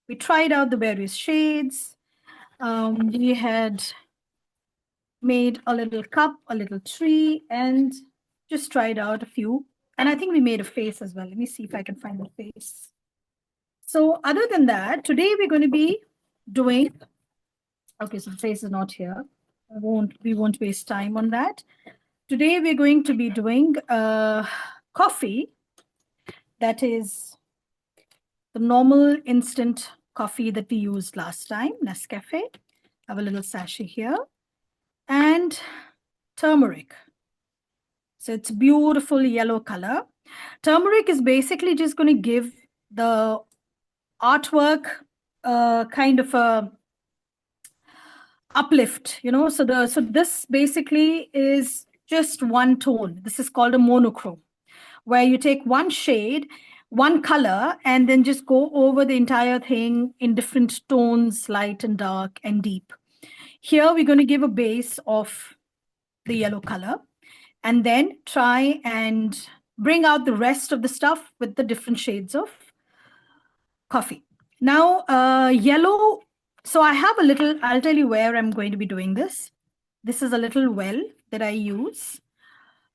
We tried out the various shades. We had made a little cup, a little tree, and just tried out a few. And I think we made a face as well. Let me see if I can find the face. So other than that, today we're going to be doing, okay, so the face is not here. We won't waste time on that. Today we're going to be doing coffee that is the normal instant coffee that we used last time, Nescafe. I have a little sachet here. And turmeric. So it's beautiful yellow color. Turmeric is basically just going to give the artwork kind of a uplift, you know. So this basically is just one tone. This is called a monochrome, where you take one shade, one color, and then just go over the entire thing in different tones, light and dark and deep. Here we're going to give a base of the yellow color, and then try and bring out the rest of the stuff with the different shades of coffee. Now, yellow, so I have a little, I'll tell you where I'm going to be doing this. This is a little well that I use.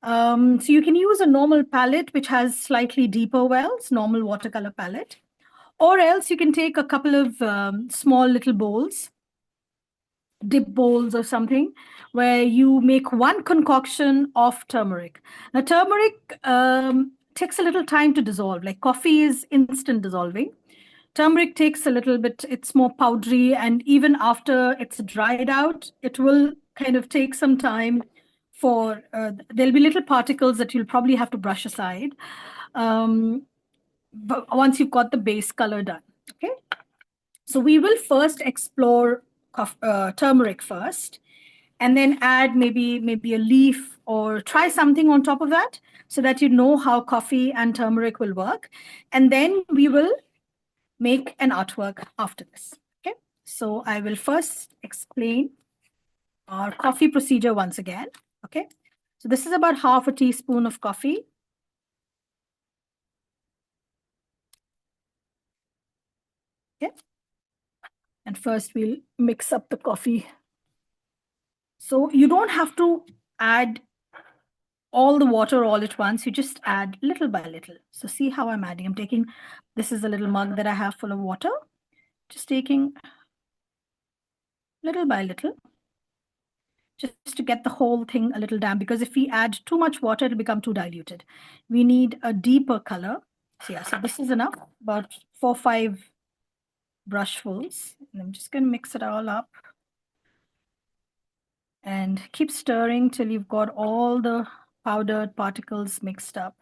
So you can use a normal palette, which has slightly deeper wells, normal watercolor palette, or else you can take a couple of small little bowls, dip bowls or something, where you make one concoction of turmeric. Now, turmeric takes a little time to dissolve, like coffee is instant dissolving. Turmeric takes a little bit, it's more powdery, and even after it's dried out, it will kind of take some time for, there'll be little particles that you'll probably have to brush aside but once you've got the base color done, okay? So we will first explore turmeric first, and then add maybe a leaf or try something on top of that so that you know how coffee and turmeric will work. And then we will make an artwork after this, okay? So I will first explain our coffee procedure once again, okay? So this is about half a teaspoon of coffee. Okay. And first we'll mix up the coffee. So you don't have to add all the water all at once. You just add little by little. So see how I'm adding. I'm taking, this is a little mug that I have full of water. Just taking little by little, just to get the whole thing a little damp, because if we add too much water, it'll become too diluted. We need a deeper color. So yeah, so this is enough, about 4 or 5 brushfuls. And I'm just gonna mix it all up. And keep stirring till you've got all the powdered particles mixed up.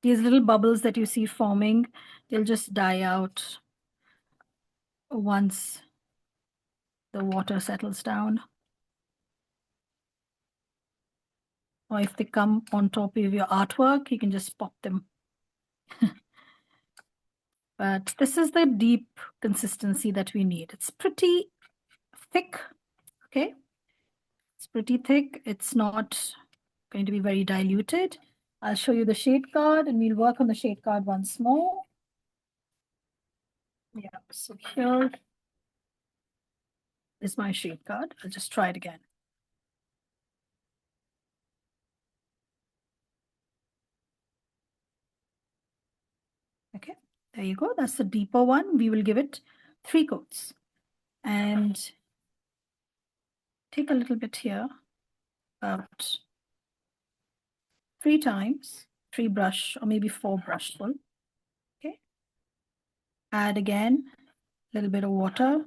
These little bubbles that you see forming, they'll just die out once the water settles down. Or if they come on top of your artwork, you can just pop them. But this is the deep consistency that we need. It's pretty thick, okay? It's pretty thick. It's not going to be very diluted. I'll show you the shade card, and we'll work on the shade card once more. Yeah, so here is my shade card. I'll just try it again. Okay, there you go. That's the deeper one. We will give it 3 coats. And take a little bit here, about 3 times, 3 brush or maybe 4 brushful. Okay. Add again a little bit of water.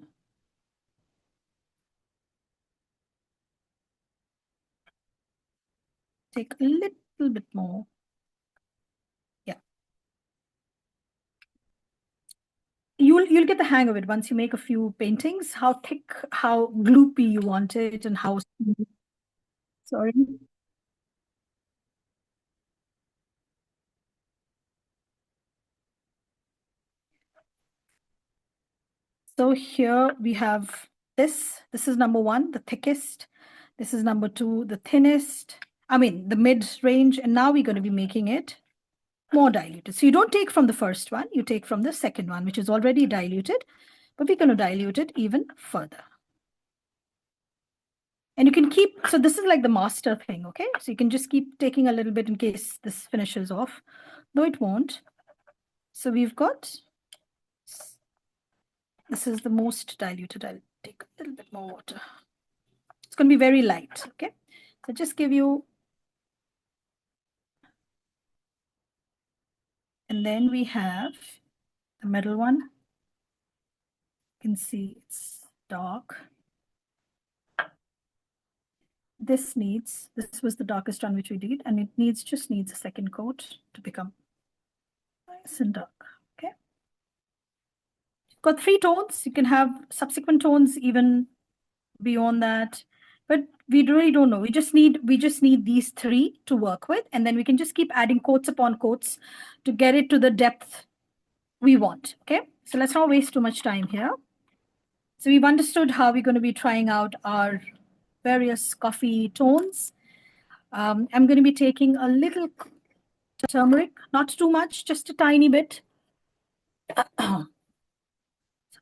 Take a little bit more. Yeah. You'll get the hang of it once you make a few paintings, how thick, how gloopy you want it, and how smooth. Sorry. So here we have this. This is number 1, the thickest. This is number 2, the thinnest. I mean, the mid-range, and now we're going to be making it more diluted. So you don't take from the first one, you take from the second one, which is already diluted, but we're going to dilute it even further. And you can keep, so this is like the master thing, okay? So you can just keep taking a little bit in case this finishes off, though it won't. So we've got, this is the most diluted. I'll take a little bit more water. It's going to be very light, okay? So just give you, and then we have the middle one. You can see it's dark. This was the darkest one which we did, and it just needs a second coat to become nice and dark, okay? You've got 3 tones. You can have subsequent tones even beyond that, but we really don't know. We just need these 3 to work with, and then we can just keep adding coats upon coats to get it to the depth we want, okay? So let's not waste too much time here. So we've understood how we're going to be trying out our various coffee tones. I'm going to be taking a little turmeric, not too much, just a tiny bit. So a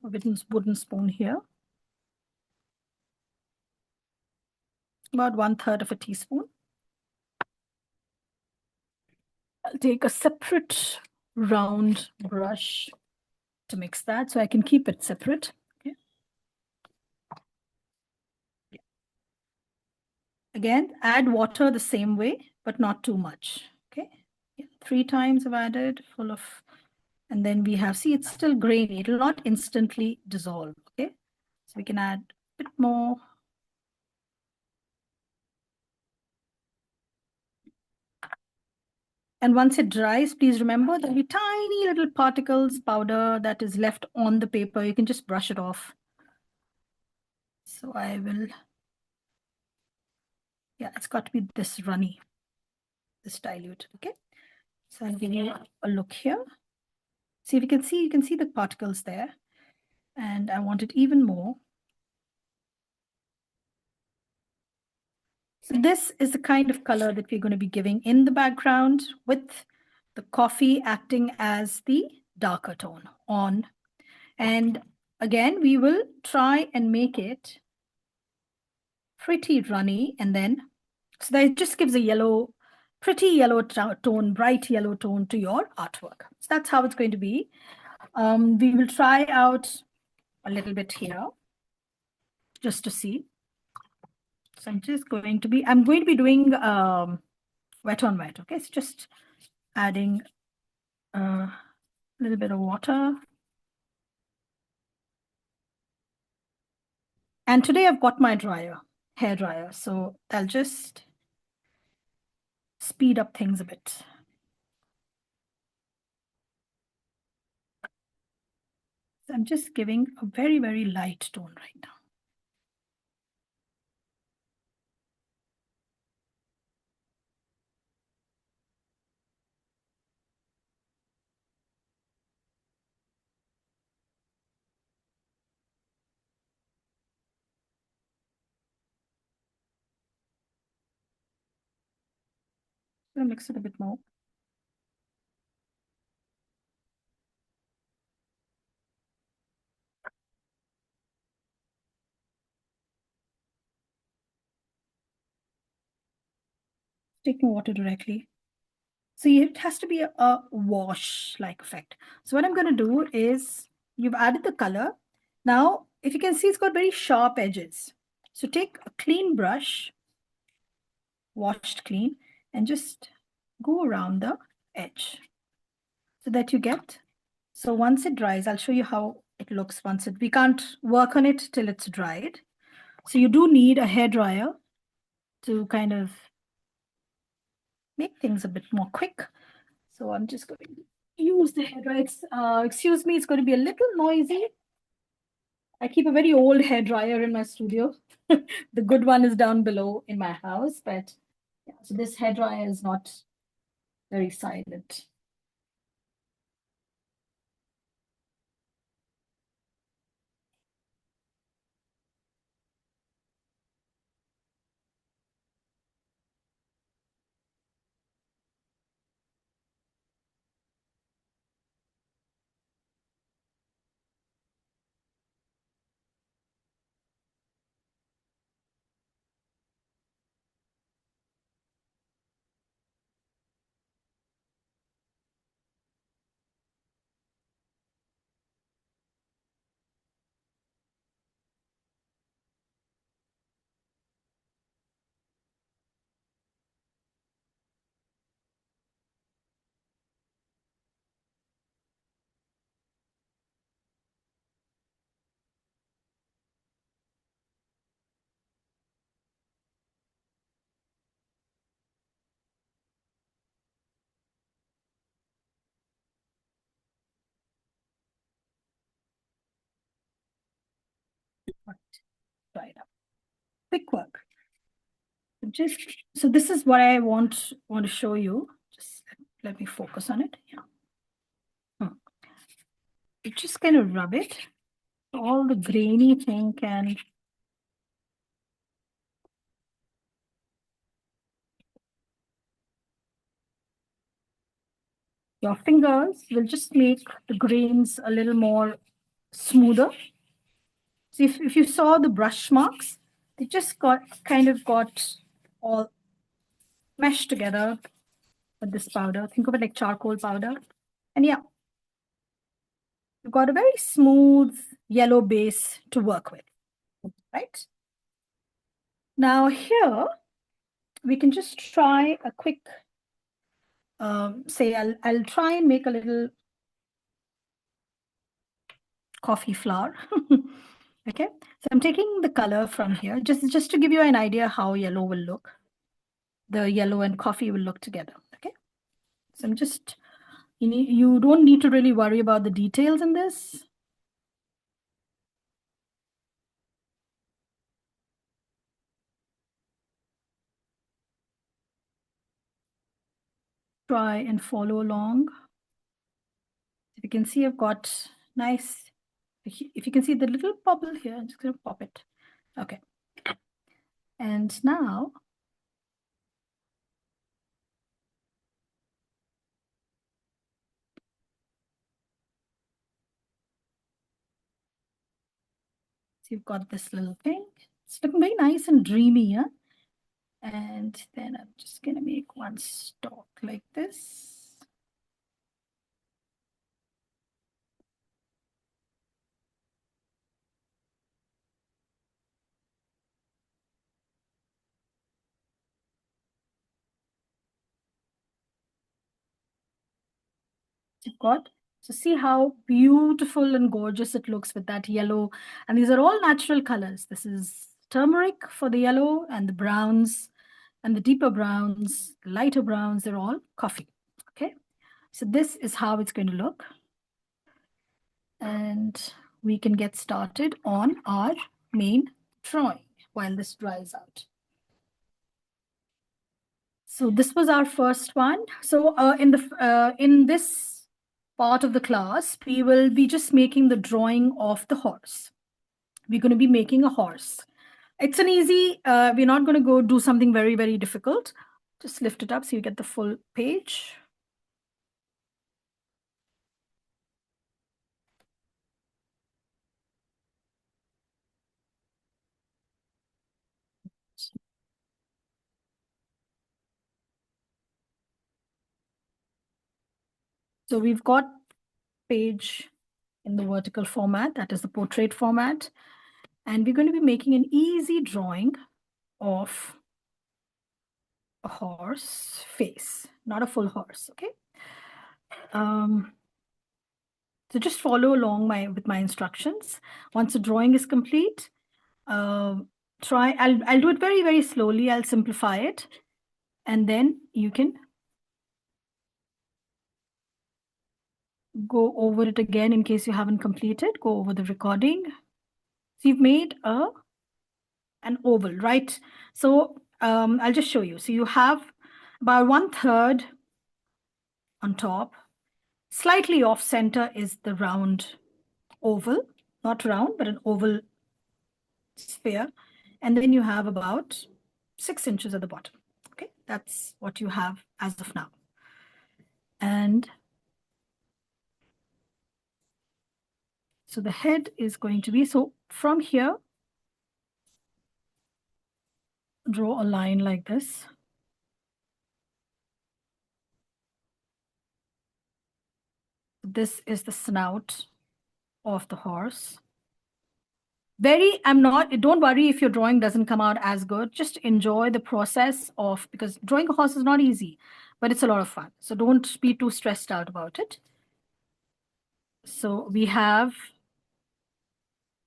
wooden spoon here. About 1/3 of a teaspoon. I'll take a separate round brush to mix that so I can keep it separate. Okay. Again, add water the same way, but not too much. Okay. Yeah, 3 times I've added full of, and then we have, see, it's still grainy. It will not instantly dissolve. Okay. So we can add a bit more. And once it dries, please remember there'll be tiny little particles, powder that is left on the paper. You can just brush it off. So I will, yeah, it's got to be this runny, this dilute, okay? So I'll give you a look here. See if you can see the particles there. And I want it even more. So this is the kind of color that we're going to be giving in the background with the coffee acting as the darker tone on. And again, we will try and make it pretty runny, and then, so that it just gives a yellow, pretty yellow tone, bright yellow tone to your artwork. So that's how it's going to be. We will try out a little bit here just to see. So I'm going to be doing wet on wet. Okay, so just adding a little bit of water. And today I've got my hair dryer, so I'll just speed up things a bit. So I'm just giving a very, very light tone right now. I'm gonna mix it a bit more. Taking water directly. So it has to be a wash-like effect. So what I'm going to do is, you've added the color. Now, if you can see, it's got very sharp edges. So take a clean brush, washed clean, and just go around the edge so that you get, so once it dries, I'll show you how it looks once we can't work on it till it's dried. So you do need a hair dryer to kind of make things a bit more quick. So I'm just going to use the hair dryer. Excuse me, it's going to be a little noisy. I keep a very old hair dryer in my studio. The good one is down below in my house, but yeah, so this hair dryer is not very silent. Right. Try it up. Quick work. Just so this is what I want to show you. Just let me focus on it. Yeah. You just kind of rub it. All the grainy thing can. Your fingers will just make the grains a little more smoother. So if you saw the brush marks, they just got all meshed together with this powder. Think of it like charcoal powder. And yeah, you've got a very smooth yellow base to work with, right? Now here, we can just try a quick, say I'll try and make a little coffee flour. Okay, so I'm taking the color from here, just to give you an idea how yellow will look. The yellow and coffee will look together, okay? So I'm just, you don't need to really worry about the details in this. Try and follow along. If you can see, I've got nice, if you can see the little bubble here, I'm just going to pop it. Okay. And now, so you've got this little thing. It's looking very nice and dreamy, yeah? And then I'm just going to make one stalk like this. You've got. So see how beautiful and gorgeous it looks with that yellow. And these are all natural colors. This is turmeric for the yellow, and the browns and the deeper browns, lighter browns, they're all coffee. Okay. So this is how it's going to look. And we can get started on our main drawing while this dries out. So this was our first one. So in this part of the class, we will be just making the drawing of the horse. We're going to be making a horse. It's an easy, we're not going to go do something very, very difficult. Just lift it up so you get the full page. So we've got page in the vertical format, that is the portrait format. And we're going to be making an easy drawing of a horse face, not a full horse, okay? So just follow along with my instructions. Once the drawing is complete, I'll do it very, very slowly. I'll simplify it. And then you can go over it again in case you haven't completed. Go over the recording. So you've made an oval, right? So I'll just show you. So you have about 1/3 on top. Slightly off center is the round oval, not round, but an oval sphere. And then you have about 6 inches at the bottom. Okay, that's what you have as of now. And so the head is going to be, so from here, draw a line like this. This is the snout of the horse. Don't worry if your drawing doesn't come out as good. Just enjoy the process because drawing a horse is not easy, but it's a lot of fun. So don't be too stressed out about it. So we have,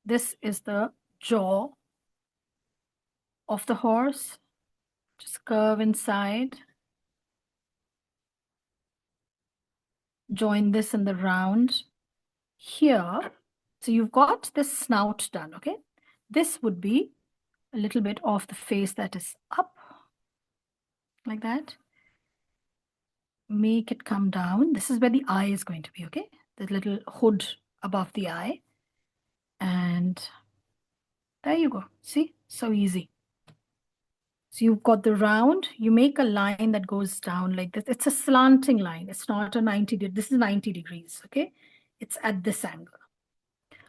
this is the jaw of the horse. Just curve inside. Join this in the round here. So you've got this snout done, okay? This would be a little bit of the face that is up, like that. Make it come down. This is where the eye is going to be, okay? The little hood above the eye. And there you go. See? So easy. So you've got the round. You make a line that goes down like this. It's a slanting line. It's not a 90 degree. This is 90 degrees, okay? It's at this angle.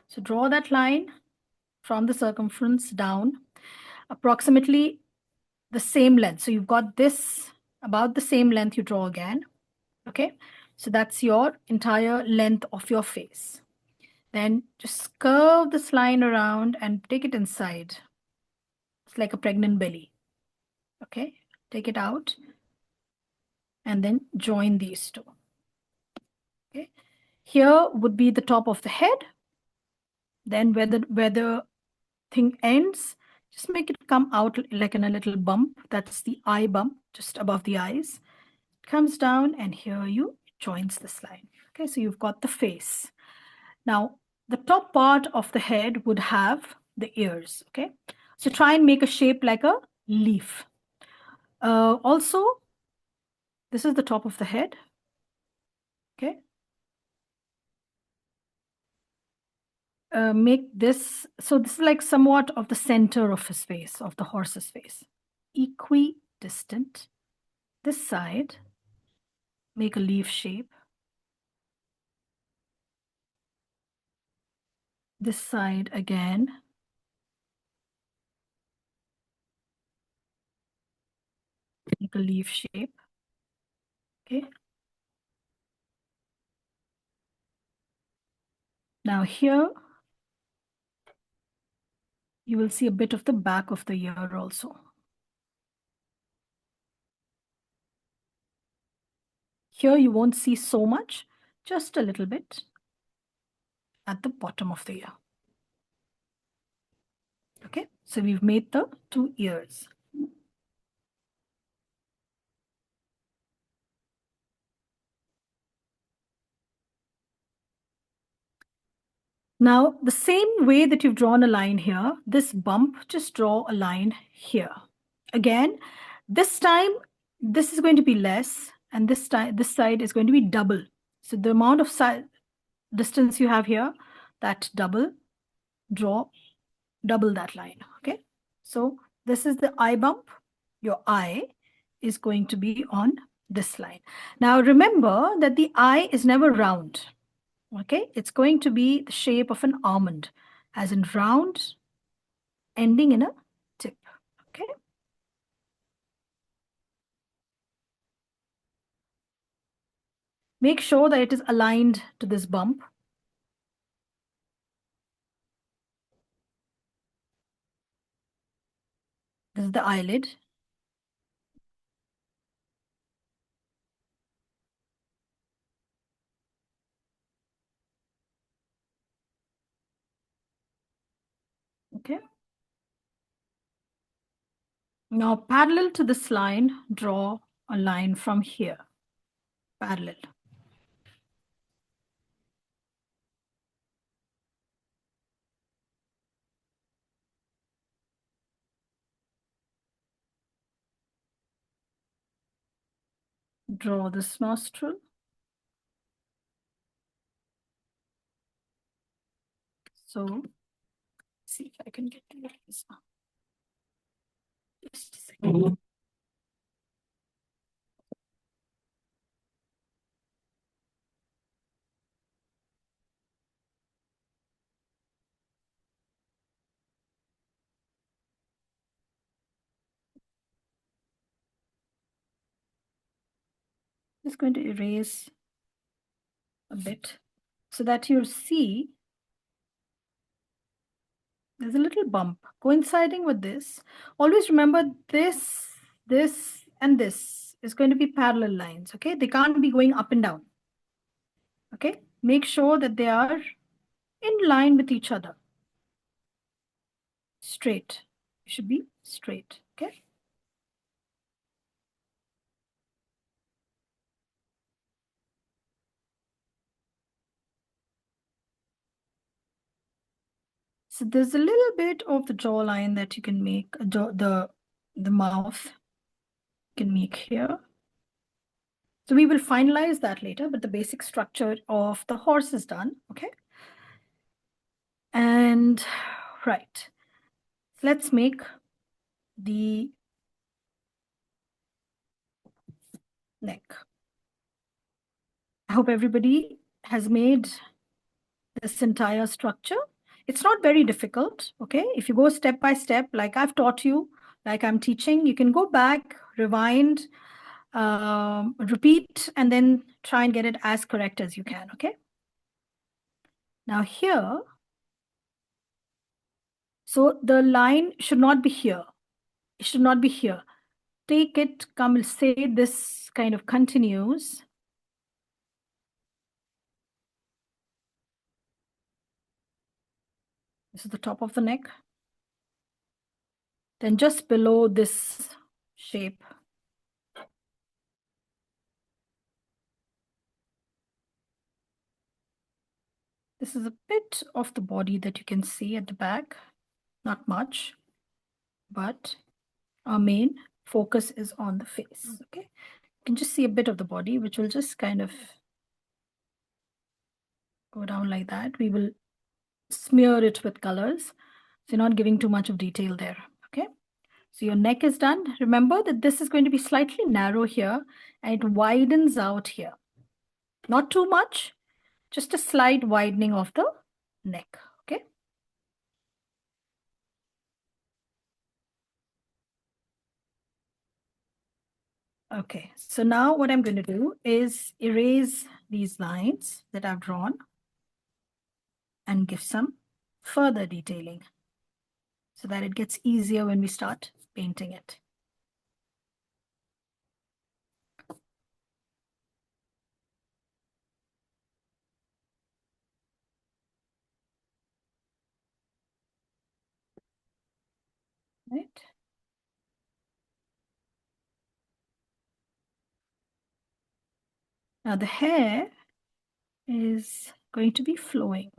So draw that line from the circumference down, approximately the same length. So you've got this, about the same length you draw again, okay? So that's your entire length of your face. Then just curve this line around and take it inside. It's like a pregnant belly, okay? Take it out and then join these two, okay? Here would be the top of the head. Then where the thing ends, just make it come out like in a little bump. That's the eye bump, just above the eyes. It comes down and here you joins this line. Okay, so you've got the face. Now, the top part of the head would have the ears, okay? So try and make a shape like a leaf. Also, this is the top of the head, okay? Make this, so this is like somewhat of the center of his face, of the horse's face. Equidistant. This side, make a leaf shape. This side again. Make a leaf shape. Okay. Now here, you will see a bit of the back of the ear also. Here you won't see so much, just a little bit at the bottom of the ear. Okay, so we've made the two ears. Now, the same way that you've drawn a line here, this bump, just draw a line here. Again, this time, this is going to be less, and this side is going to be double. So the amount of distance you have here, that double, draw double that line, okay? So this is the eye bump. Your eye is going to be on this line. Now remember that the eye is never round, okay? It's going to be the shape of an almond, as in round, ending in a tip, okay? Make sure that it is aligned to this bump. This is the eyelid. Okay. Now, parallel to this line, draw a line from here, parallel. Draw this nostril. So, see if I can get to this one. Just a second. Just going to erase a bit so that you see there's a little bump coinciding with this. Always remember this, and this is going to be parallel lines, okay? They can't be going up and down, okay? Make sure that they are in line with each other. Straight. It should be straight, okay? So there's a little bit of the jawline that you can make, the mouth you can make here. So we will finalize that later, but the basic structure of the horse is done, okay? And right, let's make the neck. I hope everybody has made this entire structure. It's not very difficult, okay? If you go step by step, like I've taught you, like I'm teaching, you can go back, rewind, repeat, and then try and get it as correct as you can, okay? Now here, so the line should not be here. It should not be here. Take it, come, say this kind of continues. This is the top of the neck. Then just below this shape, this is a bit of the body that you can see at the back, not much, but our main focus is on the face, okay? You can just see a bit of the body, which will just kind of go down like that. We will smear it with colors, so you're not giving too much of detail there, okay? So your neck is done. Remember that this is going to be slightly narrow here, and it widens out here. Not too much, just a slight widening of the neck, okay? Okay, so now what I'm going to do is erase these lines that I've drawn and give some further detailing so that it gets easier when we start painting it. Right? Now the hair is going to be flowing.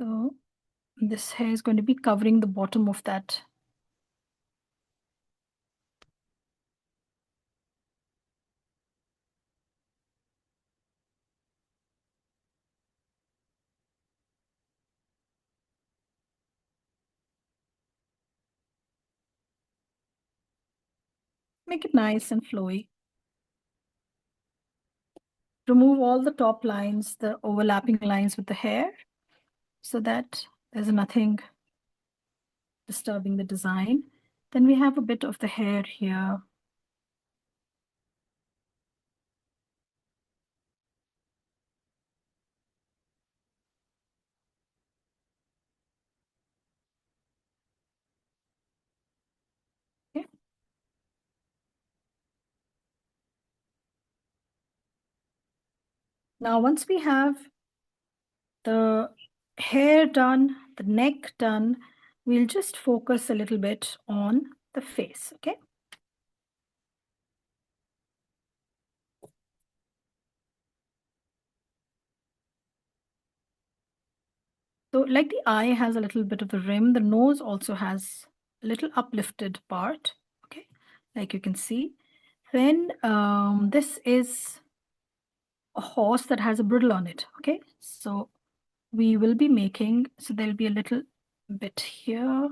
So this hair is going to be covering the bottom of that. Make it nice and flowy. Remove all the top lines, the overlapping lines with the hair, so that there's nothing disturbing the design. Then we have a bit of the hair here. Okay. Now, once we have the hair done, the neck done, we'll just focus a little bit on the face, okay? So like the eye has a little bit of the rim, the nose also has a little uplifted part, okay? Like you can see. Then this is a horse that has a bridle on it, okay? So we will be making, so there'll be a little bit here.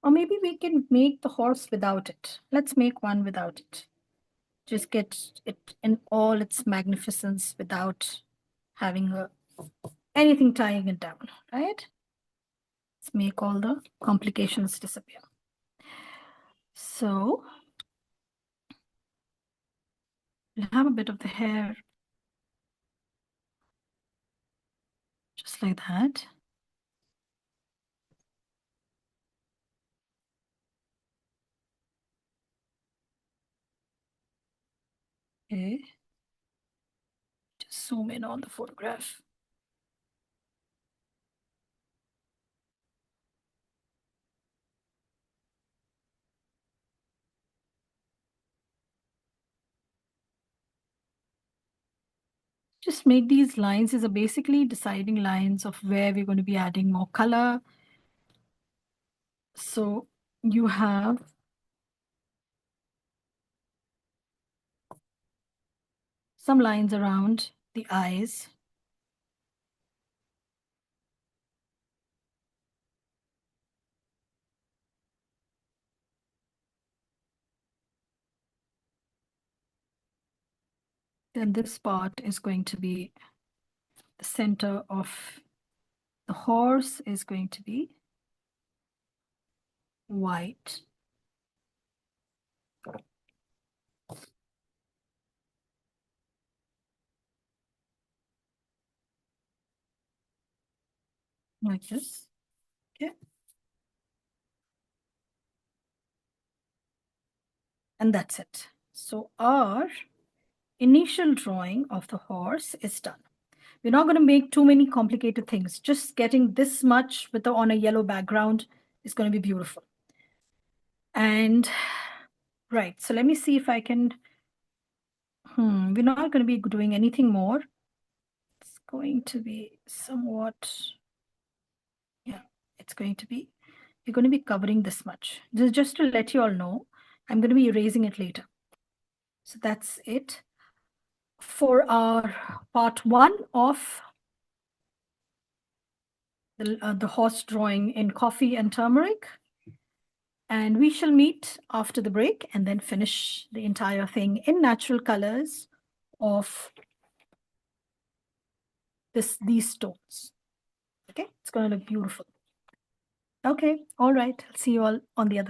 Or maybe we can make the horse without it. Let's make one without it. Just get it in all its magnificence without having anything tying it down, right? Let's make all the complications disappear. So we'll have a bit of the hair just like that. Okay. Just zoom in on the photograph. Just make these lines. These are basically deciding lines of where we're going to be adding more color. So you have some lines around the eyes. Then this part is going to be the center of the horse is going to be white. Like this. Okay. And that's it. So our initial drawing of the horse is done. We're not going to make too many complicated things. Just getting this much with on a yellow background is going to be beautiful. And right, so let me see if I can, we're not going to be doing anything more. It's going to be somewhat, yeah, it's going to be, we're going to be covering this much. Just to let you all know, I'm going to be erasing it later. So that's it for our part 1 of the horse drawing in coffee and turmeric. And we shall meet after the break and then finish the entire thing in natural colors of these stones. Okay, it's going to look beautiful. Okay, all right. I'll see you all on the other